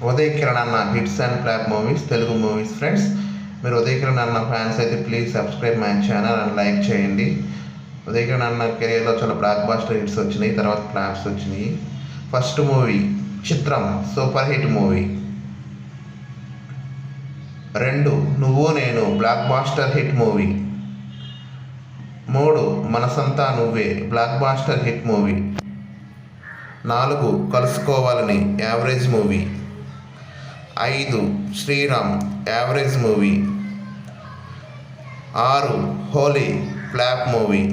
ఉదయ్ కిరణ్ అన్న hits and flop movies Telugu movies friends. మీరు ఉదయ్ కిరణ్ అన్న ఫ్యాన్స్ అయితే please subscribe my channel and like చేయండి. ఉదయ్ కిరణ్ అన్న కెరియర్లో చాలా బ్లాక్ బాస్టర్ హిట్స్ వచ్చినాయి, తర్వాత ఫ్లాప్స్ వచ్చినాయి. ఫస్ట్ మూవీ చిత్రం, సూపర్ హిట్ మూవీ. 2 నువ్వు నేను, black buster hit movie. 3 Manasantha Nuvve, blockbuster hit movie. 4 Kalusukovalani, average movie. 5 Sriram, average movie. 6 Holi, flop movie.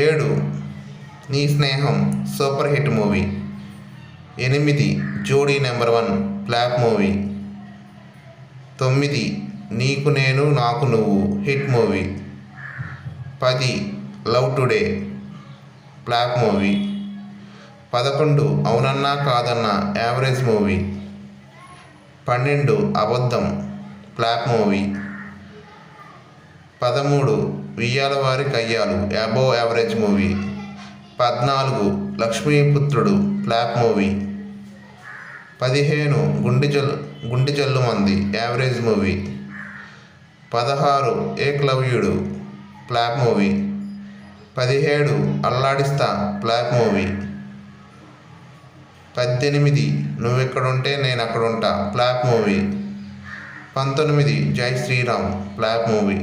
7 Nee స్నేహం, సూపర్ హిట్ మూవీ. 8 జోడీ నెంబర్ 1, ఫ్లాప్ మూవీ. 9 నీకు Nenu Naaku Nuvvu, hit movie. 10 Love Today, flop movie. 11 Avunanna Kadanna, average movie. 12 Abaddham, flop movie. 13 Viyyalavari Kayyalu, above average movie. 14 Lakshmiputhrudu, flop movie. 15 Gunde Jhallumandi, average movie. 16 Ekalavyudu, flop movie. 17 Alladista, flop movie. 18 Nuvvekkadunte Nenu Akkaduntaa, flop movie. 19 జై Sriram, flop movie.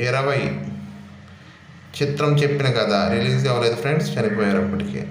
20 చిత్రం చెప్పిన కథ release అవ్వలేదు friends, చనిపోయారు అప్పటికే.